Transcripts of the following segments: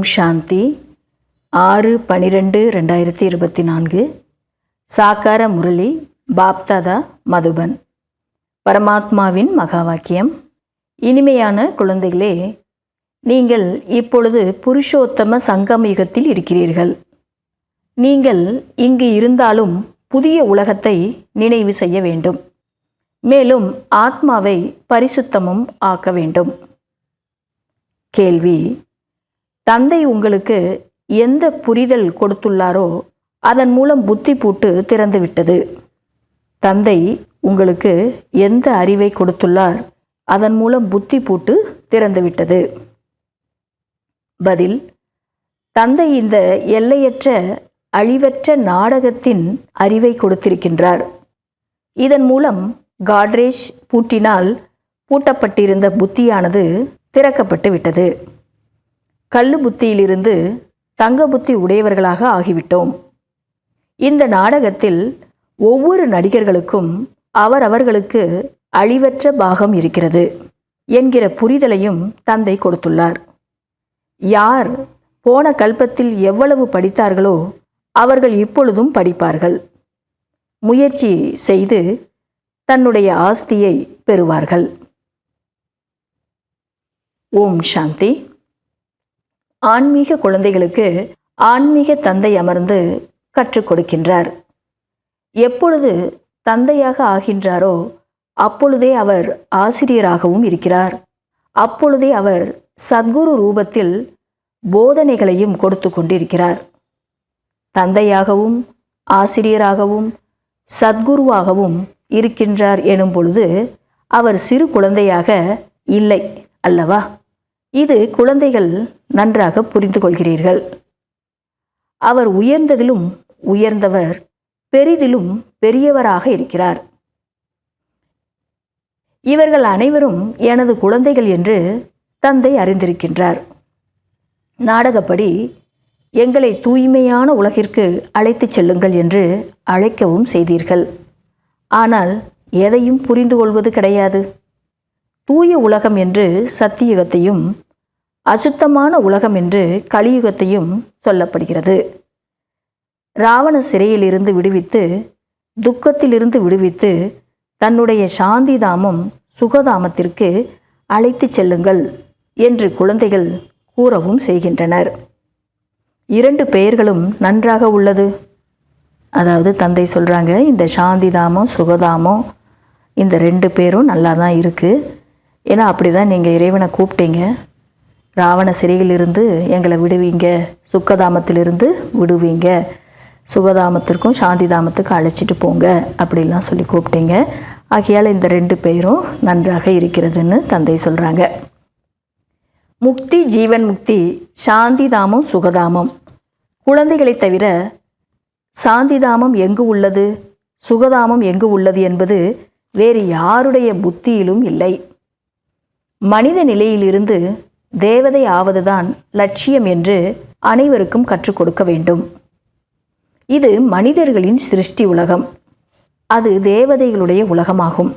ஓம் சாந்தி 6/12/2024 சாக்கார முரளி பாப்தாதா மதுபன். பரமாத்மாவின் மகா வாக்கியம். இனிமையான குழந்தைகளே, நீங்கள் இப்பொழுது புருஷோத்தம சங்கம் யுகத்தில் இருக்கிறீர்கள். நீங்கள் இங்கு இருந்தாலும் புதிய உலகத்தை நினைவு செய்ய வேண்டும். மேலும் ஆத்மாவை பரிசுத்தமும் ஆக்க வேண்டும். கேள்வி: தந்தை உங்களுக்கு எந்த புரிதல் கொடுத்துள்ளாரோ அதன் மூலம் புத்தி பூட்டு திறந்துவிட்டது. தந்தை உங்களுக்கு எந்த அறிவை கொடுத்துள்ளார் அதன் மூலம் புத்தி பூட்டு திறந்துவிட்டது. பதில்: தந்தை இந்த எல்லையற்ற அழிவற்ற நாடகத்தின் அறிவை கொடுத்திருக்கின்றார். இதன் மூலம் காட்ரேஜ் பூட்டினால் பூட்டப்பட்டிருந்த புத்தியானது திறக்கப்பட்டு விட்டது. கள்ளு புத்தியிலிருந்து தங்க புத்தி உடையவர்களாக ஆகிவிட்டோம். இந்த நாடகத்தில் ஒவ்வொரு நடிகர்களுக்கும் அவர்களுக்கு அழிவற்ற பாகம் இருக்கிறது என்கிற புரிதலையும் தந்தை கொடுத்துள்ளார். யார் போன கல்பத்தில் எவ்வளவு படித்தார்களோ அவர்கள் இப்பொழுதும் படிப்பார்கள். முயற்சி செய்து தன்னுடைய ஆஸ்தியை பெறுவார்கள். ஓம் சாந்தி. ஆன்மீக குழந்தைகளுக்கு ஆன்மீக தந்தை அமர்ந்து கற்றுக் கொடுக்கின்றார். எப்பொழுது தந்தையாக ஆகின்றாரோ அப்பொழுதே அவர் ஆசிரியராகவும் இருக்கிறார். அப்பொழுதே அவர் சத்குரு ரூபத்தில் போதனைகளையும் கொடுத்து கொண்டிருக்கிறார். தந்தையாகவும் ஆசிரியராகவும் சத்குருவாகவும் இருக்கின்றார் எனும் பொழுது அவர் சிறு குழந்தையாக இல்லை அல்லவா? இது குழந்தைகள் நன்றாக புரிந்து கொள்கிறீர்கள். அவர் உயர்ந்ததிலும் உயர்ந்தவர், பெரிதிலும் பெரியவராக இருக்கிறார். இவர்கள் அனைவரும் எனது குழந்தைகள் என்று தந்தை அறிந்திருக்கின்றார். நாடகப்படி எங்களை தூய்மையான உலகிற்கு அழைத்துச் செல்லுங்கள் என்று அழைக்கவும் செய்தீர்கள். ஆனால் எதையும் புரிந்து கொள்வது கிடையாது. தூய உலகம் என்று சத்தியுகத்தையும் அசுத்தமான உலகம் என்று கலியுகத்தையும் சொல்லப்படுகிறது. ராவண சிறையிலிருந்து விடுவித்து, துக்கத்திலிருந்து விடுவித்து தன்னுடைய சாந்திதாமம் சுகதாமத்திற்கு அழைத்துச் செல்லுங்கள் என்று குழந்தைகள் கூறவும் செய்கின்றனர். 2 பெயர்களும் நன்றாக உள்ளது. அதாவது தந்தை சொல்கிறாங்க, இந்த சாந்திதாமம் சுகதாமம் இந்த 2 பேரும் நல்லா தான் இருக்குது. ஏன்னா அப்படி தான் நீங்கள் இறைவனை கூப்பிட்டீங்க. ராவண சிறையிலிருந்து எங்களை விடுவீங்க, சுக்கதாமத்திலிருந்து விடுவீங்க, சுகதாமத்திற்கும் சாந்திதாமத்துக்கும் அழைச்சிட்டு போங்க அப்படிலாம் சொல்லி கூப்பிட்டீங்க. ஆகையால் இந்த 2 பேரும் நன்றாக இருக்கிறதுன்னு தந்தை சொல்கிறாங்க. முக்தி, ஜீவன் முக்தி, சாந்திதாமம், சுகதாமம். குழந்தைகளை தவிர சாந்திதாமம் எங்கு உள்ளது, சுகதாமம் எங்கு உள்ளது என்பது வேறு யாருடைய புத்தியிலும் இல்லை. மனித நிலையிலிருந்து தேவதை ஆவதுதான் லட்சியம் என்று அனைவருக்கும் கற்றுக் கொடுக்க வேண்டும். இது மனிதர்களின் சிருஷ்டி உலகம். அது தேவதைகளுடைய உலகமாகும்.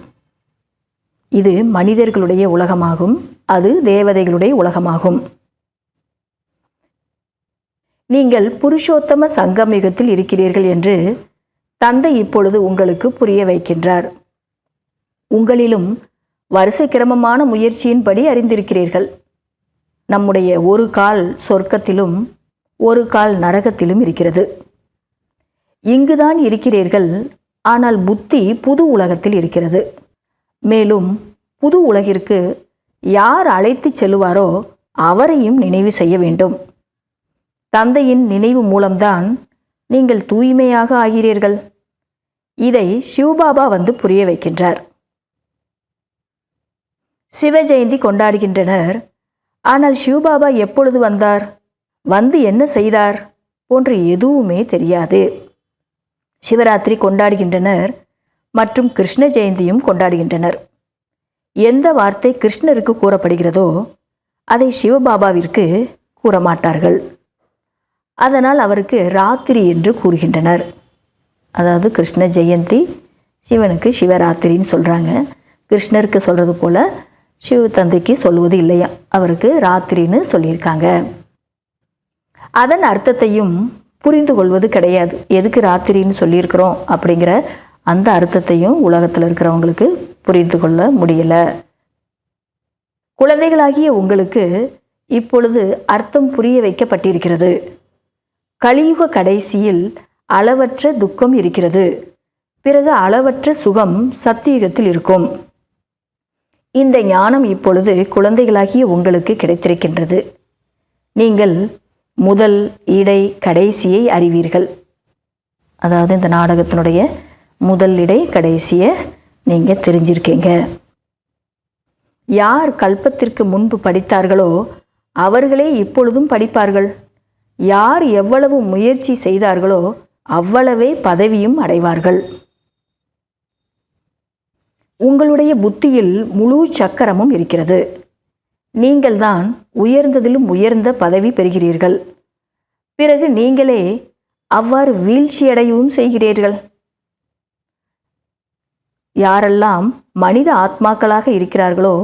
இது மனிதர்களுடைய உலகமாகும். அது தேவதைகளுடைய உலகமாகும். நீங்கள் புருஷோத்தம சங்கம் யுகத்தில் இருக்கிறீர்கள் என்று தந்தை இப்பொழுது உங்களுக்கு புரிய வைக்கின்றார். உங்களிலும் வரிசை கிரமமான முயற்சியின்படி அறிந்திருக்கிறீர்கள். நம்முடைய ஒரு கால் சொர்க்கத்திலும் ஒரு கால் நரகத்திலும் இருக்கிறது. இங்குதான் இருக்கிறீர்கள். ஆனால் புத்தி புது உலகத்தில் இருக்கிறது. மேலும் புது உலகிற்கு யார் அழைத்து செல்லுவாரோ அவரையும் நினைவு செய்ய வேண்டும். தந்தையின் நினைவு மூலம்தான் நீங்கள் தூய்மையாக ஆகிறீர்கள். இதை சிவபாபா வந்து புரிய வைக்கின்றார். சிவ ஜெயந்தி கொண்டாடுகின்றனர். ஆனால் சிவபாபா எப்பொழுது வந்தார், வந்து என்ன செய்தார் போன்று எதுவுமே தெரியாது. சிவராத்திரி கொண்டாடுகின்றனர் மற்றும் கிருஷ்ண ஜெயந்தியும் கொண்டாடுகின்றனர். எந்த வார்த்தை கிருஷ்ணருக்கு கூறப்படுகிறதோ அதை சிவபாபாவிற்கு கூற மாட்டார்கள். அதனால் அவருக்கு ராத்திரி என்று கூறுகின்றனர். அதாவது கிருஷ்ண ஜெயந்தி, சிவனுக்கு சிவராத்திரின்னு சொல்கிறாங்க. கிருஷ்ணருக்கு சொல்கிறது போல் சிவ தந்தைக்கு சொல்லுவது இல்லையா, அவருக்கு ராத்திரின்னு சொல்லியிருக்காங்க. அதன் அர்த்தத்தையும் புரிந்து கொள்வது கிடையாது. எதுக்கு ராத்திரின்னு சொல்லியிருக்கிறோம் அப்படிங்கிற அந்த அர்த்தத்தையும் உலகத்தில் இருக்கிறவங்களுக்கு புரிந்து கொள்ள முடியல. குழந்தைகளாகிய உங்களுக்கு இப்பொழுது அர்த்தம் புரிய வைக்கப்பட்டிருக்கிறது. கலியுக கடைசியில் அளவற்ற துக்கம் இருக்கிறது. பிறகு அளவற்ற சுகம் சத்தியுகத்தில் இருக்கும். இந்த ஞானம் இப்பொழுது குழந்தைகளாகிய உங்களுக்கு கிடைத்திருக்கின்றது. நீங்கள் முதல், இடை, கடைசியை அறிவீர்கள். அதாவது இந்த நாடகத்தினுடைய முதல், இடை, கடைசியை நீங்கள் தெரிஞ்சிருக்கீங்க. யார் கல்பத்திற்கு முன்பு படித்தார்களோ அவர்களே இப்பொழுதும் படிப்பார்கள். யார் எவ்வளவு முயற்சி செய்தார்களோ அவ்வளவே பதவியும் அடைவார்கள். உங்களுடைய புத்தியில் முழு சக்கரமும் இருக்கிறது. நீங்கள்தான் உயர்ந்ததிலும் உயர்ந்த பதவி பெறுகிறீர்கள். பிறகு நீங்களே அவ்வாறு வீழ்ச்சியடையவும் செய்கிறீர்கள். யாரெல்லாம் மனித ஆத்மாக்களாக இருக்கிறார்களோ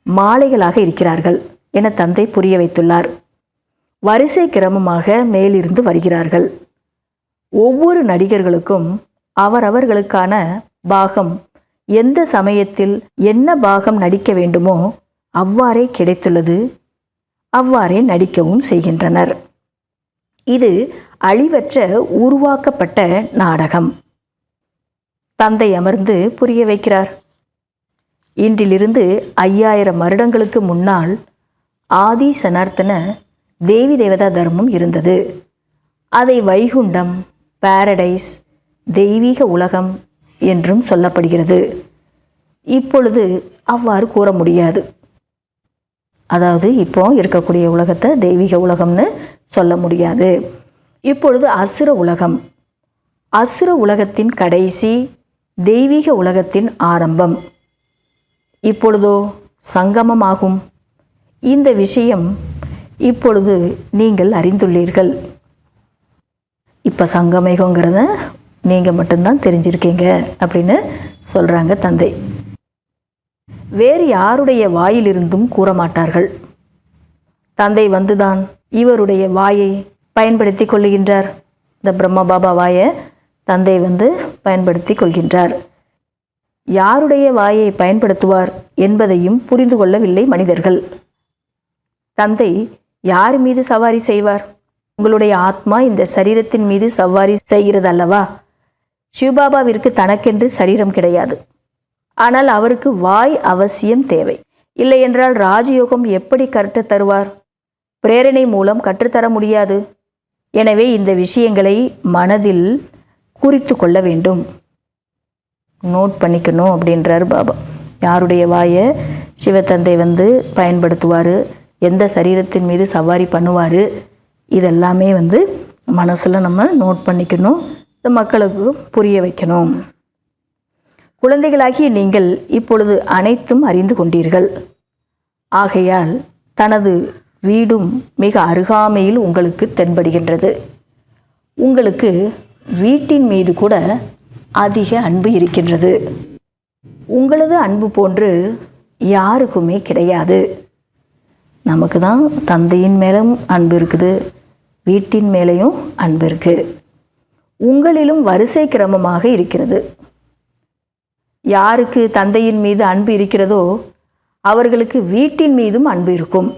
மாலைகளாக இருக்கிறார்கள் என தந்தை புரிய வைத்துள்ளார். வரிசை கிரமமாக மேலிருந்து வருகிறார்கள். ஒவ்வொரு நடிகர்களுக்கும் அவரவர்களுக்கான பாகம் எந்த சமயத்தில் என்ன பாகம் நடிக்க வேண்டுமோ அவ்வாறே கிடைத்துள்ளது. அவ்வாறே நடிக்கவும் செய்கின்றனர். இது அழிவற்ற உருவாக்கப்பட்ட நாடகம். தந்தை அமர்ந்து புரிய வைக்கிறார். இன்றிலிருந்து 5000 வருடங்களுக்கு முன்னால் ஆதி சனார்த்தன தேவி தேவதா தர்மம் இருந்தது. அதை வைகுண்டம், பாரடைஸ், தெய்வீக உலகம் என்றும் சொல்லப்படுகிறது. இப்பொழுது அவ்வாறு கூற முடியாது. அதாவது இப்போ இருக்கக்கூடிய உலகத்தை தெய்வீக உலகம்னு சொல்ல முடியாது. இப்பொழுது அசுர உலகம். அசுர உலகத்தின் கடைசி, தெய்வீக உலகத்தின் ஆரம்பம். இப்பொழுதோ சங்கமமாகும். இந்த விஷயம் இப்பொழுது நீங்கள் அறிந்துள்ளீர்கள். இப்போ சங்கமேகங்கிறத நீங்கள் மட்டும்தான் தெரிஞ்சிருக்கீங்க அப்படின்னு சொல்கிறாங்க தந்தை. வேறு யாருடைய வாயிலிருந்தும் கூற மாட்டார்கள். தந்தை வந்துதான் இவருடைய வாயை பயன்படுத்தி கொள்ளுகின்றார். இந்த பிரம்ம பாபா வாயை தந்தை பயன்படுத்தி கொள்கின்றார். யாருடைய வாயை பயன்படுத்துவார் என்பதையும் புரிந்து கொள்ளவில்லை மனிதர்கள். தந்தை யார் மீது சவாரி செய்வார்? உங்களுடைய ஆத்மா இந்த சரீரத்தின் மீது சவாரி செய்கிறது அல்லவா? சிவபாபாவிற்கு தனக்கென்று சரீரம் கிடையாது. ஆனால் அவருக்கு வாய் அவசியம் தேவை. இல்லை என்றால் ராஜயோகம் எப்படி கற்றுத் தருவார்? பிரேரணை மூலம் கற்றுத்தர முடியாது. எனவே இந்த விஷயங்களை மனதில் குறித்து கொள்ள வேண்டும், நோட் பண்ணிக்கணும் அப்படின்றார் பாபா. யாருடைய வாயை சிவத்தந்தை பயன்படுத்துவார், எந்த சரீரத்தின் மீது சவாரி பண்ணுவார், இதெல்லாமே மனசில் நம்ம நோட் பண்ணிக்கணும். இந்த மக்களுக்கு புரிய வைக்கணும். குழந்தைகளாகிய நீங்கள் இப்பொழுது அனைத்தும் அறிந்து கொண்டீர்கள். ஆகையால் தனது வீடும் மிக அருகாமையில் உங்களுக்கு தென்படுகின்றது. உங்களுக்கு வீட்டின் மீது கூட அதிக அன்பு இருக்கின்றது. உங்களது அன்பு போன்று யாருக்குமே கிடையாது. நமக்கு தான் தந்தையின் மேலும் அன்பு இருக்குது, வீட்டின் மேலேயும் அன்பு இருக்குது. உங்களிலும் வரிசை கிரமமாக இருக்கிறது. யாருக்கு தந்தையின் மீது அன்பு இருக்கிறதோ அவர்களுக்கு வீட்டின் மீதும் அன்பு இருக்கும்.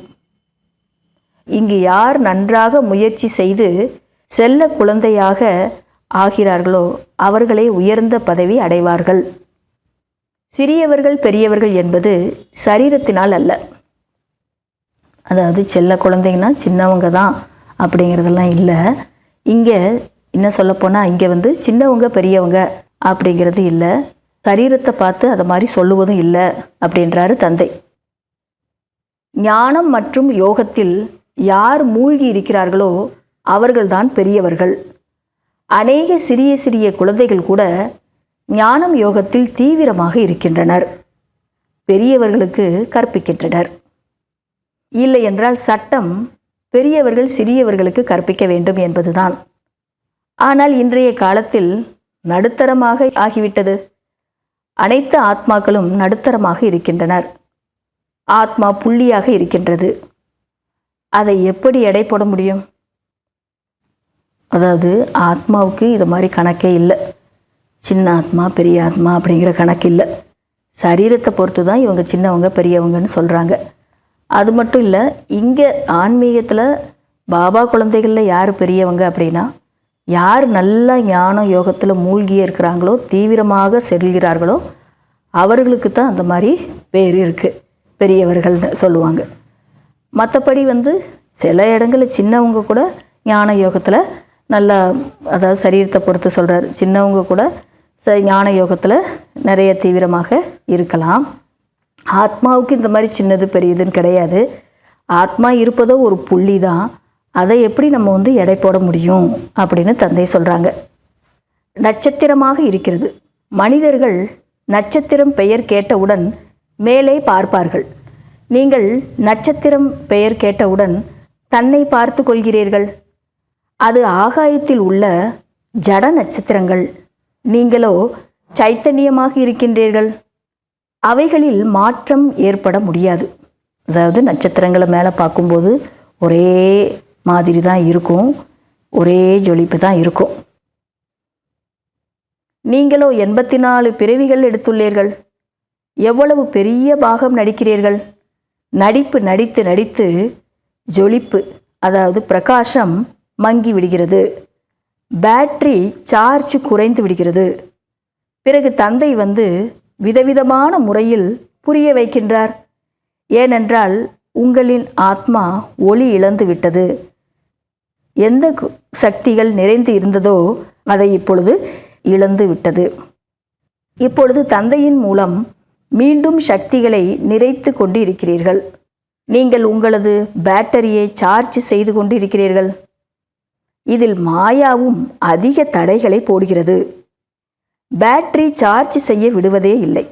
இங்கு யார் நன்றாக முயற்சி செய்து செல்ல குழந்தையாக ஆகிறார்களோ அவர்களே உயர்ந்த பதவி அடைவார்கள். சிறியவர்கள் பெரியவர்கள் என்பது சரீரத்தினால் அல்ல. அதாவது செல்ல குழந்தைங்கன்னா சின்னவங்க தான் அப்படிங்கிறதெல்லாம் இல்லை. இங்கே இன்னும் சொல்லப்போனால் இங்கே சின்னவங்க பெரியவங்க அப்படிங்கிறது இல்லை. சரீரத்தை பார்த்து அதை மாதிரி சொல்லுவதும் இல்லை அப்படின்றாரு தந்தை. ஞானம் மற்றும் யோகத்தில் யார் மூழ்கி இருக்கிறார்களோ அவர்கள்தான் பெரியவர்கள். அநேக சிறிய சிறிய குழந்தைகள் கூட ஞானம் யோகத்தில் தீவிரமாக இருக்கின்றனர். பெரியவர்களுக்கு கற்பிக்கின்றனர். இல்லை என்றால் சட்டம் பெரியவர்கள் சிறியவர்களுக்கு கற்பிக்க வேண்டும் என்பதுதான். ஆனால் இன்றைய காலத்தில் நடுத்தரமாக ஆகிவிட்டது. அனைத்து ஆத்மாக்களும் நடுத்தரமாக இருக்கின்றனர். ஆத்மா புள்ளியாக இருக்கின்றது. அதை எப்படி எடை போட முடியும்? அதாவது ஆத்மாவுக்கு இது மாதிரி கணக்கே இல்லை. சின்ன ஆத்மா பெரிய ஆத்மா அப்படிங்கிற கணக்கு இல்லை. சரீரத்தை பொறுத்து தான் இவங்க சின்னவங்க பெரியவங்கன்னு சொல்கிறாங்க. அது மட்டும் இல்லை, இங்கே ஆன்மீகத்தில் பாபா குழந்தைகளில் யார் பெரியவங்க அப்படின்னா, யார் நல்ல ஞான யோகத்தில் மூழ்கியே இருக்கிறாங்களோ, தீவிரமாக செல்கிறார்களோ அவர்களுக்கு தான் அந்த மாதிரி பேர் இருக்குது, பெரியவர்கள்னு சொல்லுவாங்க. மற்றபடி சில இடங்களில் சின்னவங்க கூட ஞான யோகத்தில் நல்லா, அதாவது சரீரத்தை பொறுத்து சொல்கிறார், சின்னவங்க கூட ஞான யோகத்தில் நிறைய தீவிரமாக இருக்கலாம். ஆத்மாவுக்கு இந்த மாதிரி சின்னது பெரியதுன்னு கிடையாது. ஆத்மா இருப்பதோ ஒரு புள்ளி தான். அதை எப்படி நம்ம எடை போட முடியும் அப்படின்னு தந்தை சொல்கிறாங்க. நட்சத்திரமாக இருக்கிறது. மனிதர்கள் நட்சத்திரம் பெயர் கேட்டவுடன் மேலே பார்ப்பார்கள். நீங்கள் நட்சத்திரம் பெயர் கேட்டவுடன் தன்னை பார்த்து கொள்கிறீர்கள். அது ஆகாயத்தில் உள்ள ஜட நட்சத்திரங்கள். நீங்களோ சைத்தன்யமாக இருக்கின்றீர்கள். அவைகளில் மாற்றம் ஏற்பட முடியாது. அதாவது நட்சத்திரங்களை மேலே பார்க்கும்போது ஒரே மாதிரி தான் இருக்கும், ஒரே ஜொலிப்பு தான் இருக்கும். நீங்களோ 84 பிறவிகள் எடுத்துள்ளீர்கள். எவ்வளவு பெரிய பாகம் நடிக்கிறீர்கள். நடிப்பு நடித்து நடித்து ஜொலிப்பு, அதாவது பிரகாசம் மங்கி விடுகிறது. பேட்டரி சார்ஜ் குறைந்து விடுகிறது. பிறகு தந்தை விதவிதமான முறையில் புரிய வைக்கின்றார். ஏனென்றால் உங்களின் ஆத்மா ஒளி இழந்து விட்டது. எந்த சக்திகள் நிறைந்து இருந்ததோ அதை இப்பொழுது இழந்து விட்டது. இப்பொழுது தந்தையின் மூலம் மீண்டும் சக்திகளை நிறைத்து கொண்டு இருக்கிறீர்கள். நீங்கள் உங்களது பேட்டரியை சார்ஜ் செய்து கொண்டு இருக்கிறீர்கள். இதில் மாயாவும் அதிக தடைகளை போடுகிறது. பேட்டரி சார்ஜ் செய்ய விடுவதே இல்லை.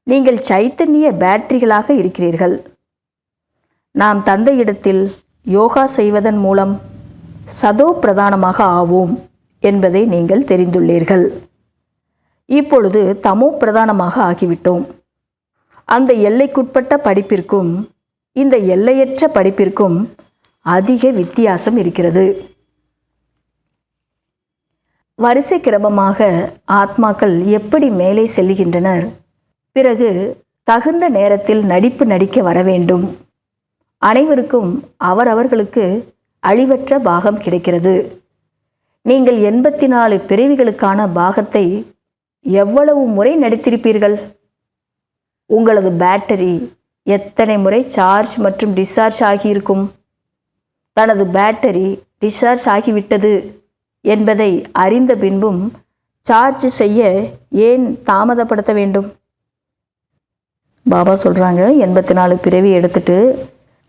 நீங்கள் சைத்தன்ய பேட்டரிகளாக இருக்கிறீர்கள். நாம் தந்தையிடத்தில் யோகா செய்வதன் மூலம் சதோ பிரதானமாக ஆவோம் என்பதை நீங்கள் தெரிந்துள்ளீர்கள். இப்பொழுது தமோ பிரதானமாக ஆகிவிட்டோம். அந்த எல்லைக்குட்பட்ட படிப்பிற்கும் இந்த எல்லையற்ற படிப்பிற்கும் அதிக வித்தியாசம் இருக்கிறது. வரிசை கிரமமாக ஆத்மாக்கள் எப்படி மேலே செல்லுகின்றனர்? பிறகு தகுந்த நேரத்தில் நடிப்பு நடிக்க வர வேண்டும். அனைவருக்கும் அவரவர்களுக்கு அழிவற்ற பாகம் கிடைக்கிறது. நீங்கள் 84 பிறவிகளுக்கான பாகத்தை எவ்வளவு முறை நடித்திருப்பீர்கள்? உங்களது பேட்டரி எத்தனை முறை சார்ஜ் மற்றும் டிஸ்சார்ஜ் ஆகியிருக்கும்? தனது பேட்டரி டிஸ்சார்ஜ் ஆகிவிட்டது என்பதை அறிந்த பின்பும் சார்ஜ் செய்ய ஏன் தாமதப்படுத்த வேண்டும்? பாபா சொல்கிறாங்க, 84 பிறவி எடுத்துட்டு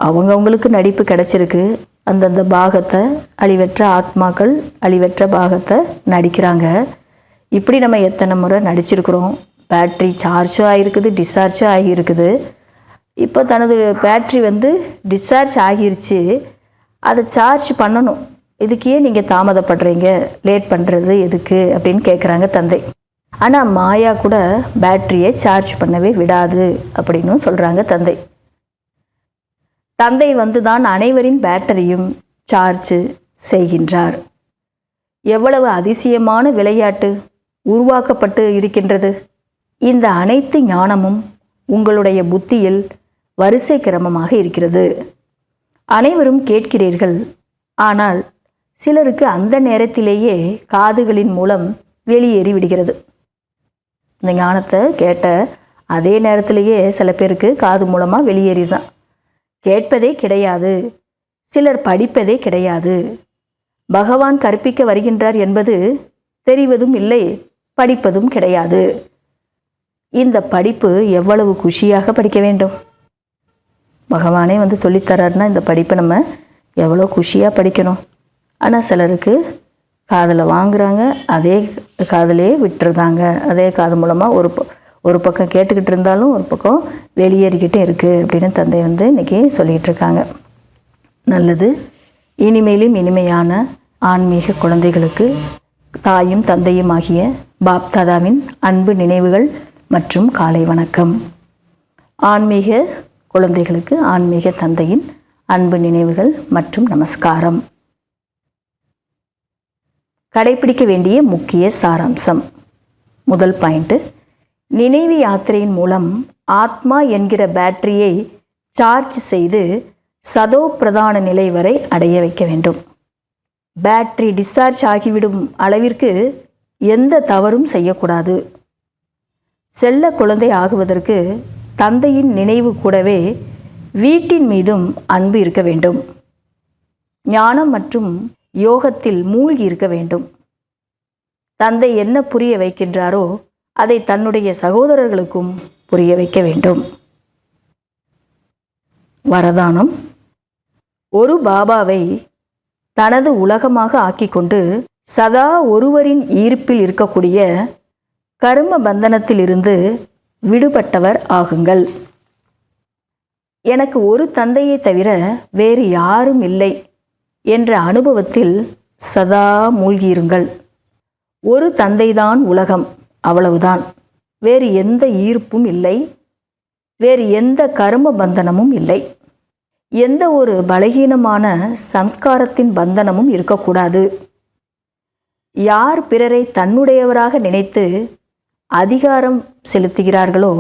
அவங்கவுங்களுக்கு நடிப்பு கிடச்சிருக்கு. அந்தந்த பாகத்தை அழிவற்ற ஆத்மாக்கள் அழிவற்ற பாகத்தை நடிக்கிறாங்க. இப்படி நம்ம எத்தனை முறை நடிச்சிருக்கிறோம். பேட்ரி சார்ஜும் ஆகிருக்குது, டிஸ்சார்ஜும் ஆகியிருக்குது. இப்போ தனது பேட்ரி டிஸ்சார்ஜ் ஆகிருச்சு, அதை சார்ஜ் பண்ணணும். இதுக்கே நீங்கள் தாமதப்படுறீங்க, லேட் பண்ணுறது எதுக்கு அப்படின்னு கேட்குறாங்க தந்தை. ஆனால் மாயா கூட பேட்டரியை சார்ஜ் பண்ணவே விடாது அப்படின்னு சொல்கிறாங்க தந்தை. தந்தை தான் அனைவரின் பேட்டரியும் சார்ஜ் செய்கின்றார். எவ்வளவு அதிசயமான விளையாட்டு உருவாக்கப்பட்டு இருக்கின்றது. இந்த அனைத்து ஞானமும் உங்களுடைய புத்தியில் வரிசை கிரமமாக இருக்கிறது. அனைவரும் கேட்கிறீர்கள். ஆனால் சிலருக்கு அந்த நேரத்திலேயே காதுகளின் மூலம் வெளியேறி விடுகிறது. இந்த ஞானத்தை கேட்ட அதே நேரத்திலேயே சில பேருக்கு காது மூலமாக வெளியேறிதான். கேட்பதே கிடையாது. சிலர் படிப்பதே கிடையாது. பகவான் கற்பிக்க வருகின்றார் என்பது தெரிவதும் இல்லை, படிப்பதும் கிடையாது. இந்த படிப்பு எவ்வளவு குஷியாக படிக்க வேண்டும். பகவானே சொல்லித்தராருன்னா இந்த படிப்பை நம்ம எவ்வளோ குஷியாக படிக்கணும். ஆனால் சிலருக்கு காதில் வாங்குறாங்க, அதே காதிலே விட்டுருந்தாங்க. அதே காது மூலமாக ஒரு பக்கம் கேட்டுக்கிட்டு இருந்தாலும் ஒரு பக்கம் வெளியேறிக்கிட்டே இருக்குது அப்படின்னு தந்தை இன்றைக்கி சொல்லிகிட்டு இருக்காங்க. நல்லது. இனிமேலும் இனிமையான ஆன்மீக குழந்தைகளுக்கு தாயும் தந்தையும் ஆகிய பாப் தாதாவின் அன்பு நினைவுகள் மற்றும் காலை வணக்கம். ஆன்மீக குழந்தைகளுக்கு ஆன்மீக தந்தையின் அன்பு நினைவுகள் மற்றும் நமஸ்காரம். கடைபிடிக்க வேண்டிய முக்கிய சாராம்சம். முதல் பாயிண்ட்டு, நினைவு யாத்திரையின் மூலம் ஆத்மா என்கிற பேட்டரியை சார்ஜ் செய்து சதோ பிரதான நிலை வரை அடைய வைக்க வேண்டும். பேட்டரி டிஸ்சார்ஜ் ஆகிவிடும் அளவிற்கு எந்த தவறும் செய்யக்கூடாது. செல்ல குழந்தை ஆகுவதற்கு தந்தையின் நினைவு கூடவே வீட்டின் மீதும் அன்பு இருக்க வேண்டும். ஞானம் மற்றும் யோகத்தில் மூழ்கி இருக்க வேண்டும். தந்தை என்ன புரிய வைக்கின்றாரோ அதை தன்னுடைய சகோதரர்களுக்கும் புரிய வைக்க வேண்டும். வரதானம்: ஒரு பாபாவை தனது உலகமாக ஆக்கிக்கொண்டு சதா ஒருவரின் ஈர்ப்பில் இருக்கக்கூடிய கர்ம பந்தனத்திலிருந்து விடுபட்டவர் ஆகுங்கள். எனக்கு ஒரு தந்தையை தவிர வேறு யாரும் இல்லை என்ற அனுபவத்தில் சதா மூழ்கியிருங்கள். ஒரு தந்தைதான் உலகம், அவ்வளவுதான். வேறு எந்த ஈர்ப்பும் இல்லை, வேறு எந்த கர்ம பந்தனமும் இல்லை. எந்த ஒரு பலகீனமான சம்ஸ்காரத்தின் பந்தனமும் இருக்கக்கூடாது. யார் பிறரை தன்னுடையவராக நினைத்து அதிகாரம் செலுத்துகிறார்களோ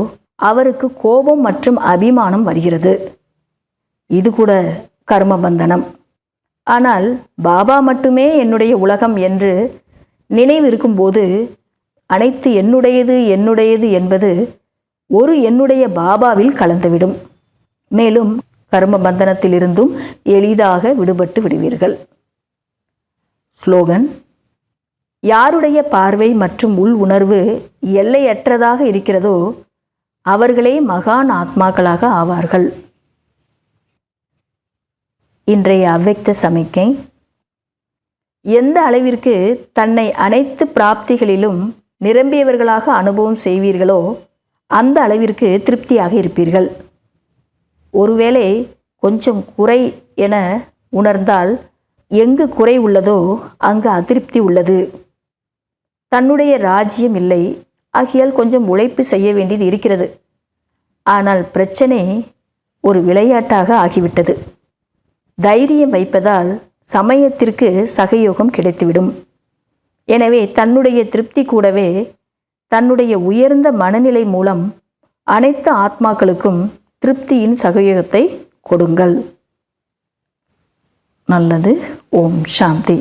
அவருக்கு கோபம் மற்றும் அபிமானம் வருகிறது. இது கூட கர்ம பந்தனம். ஆனால் பாபா மட்டுமே என்னுடைய உலகம் என்று நினைவு இருக்கும்போது அனைத்து என்னுடையது என்னுடையது என்பது ஒரு என்னுடைய பாபாவில் கலந்துவிடும். மேலும் கர்ம பந்தனத்திலிருந்தும் எளிதாக விடுபட்டு விடுவீர்கள். ஸ்லோகன்: யாருடைய பார்வை மற்றும் உள் உணர்வு எல்லையற்றதாக இருக்கிறதோ அவர்களே மகான் ஆத்மாக்களாக ஆவார்கள். இன்றைய அவ்வக்த சமிக்கை: எந்த அளவிற்கு தன்னை அனைத்து பிராப்திகளிலும் நிரம்பியவர்களாக அனுபவம் செய்வீர்களோ அந்த அளவிற்கு திருப்தியாக இருப்பீர்கள். ஒருவேளை கொஞ்சம் குறை என உணர்ந்தால் எங்கு குறை உள்ளதோ அங்கு அதிருப்தி உள்ளது. தன்னுடைய ராஜ்யம் இல்லை, ஆகையால் கொஞ்சம் உழைப்பு செய்ய வேண்டியது இருக்கிறது. ஆனால் பிரச்சனை ஒரு விளையாட்டாக ஆகிவிட்டது. தைரியம் வைப்பதால் சமயத்திற்கு சகயோகம் கிடைத்துவிடும். எனவே தன்னுடைய திருப்தி கூடவே தன்னுடைய உயர்ந்த மனநிலை மூலம் அனைத்து ஆத்மாக்களுக்கும் திருப்தியின் சகயோகத்தை கொடுங்கள். நல்லது. ஓம் சாந்தி.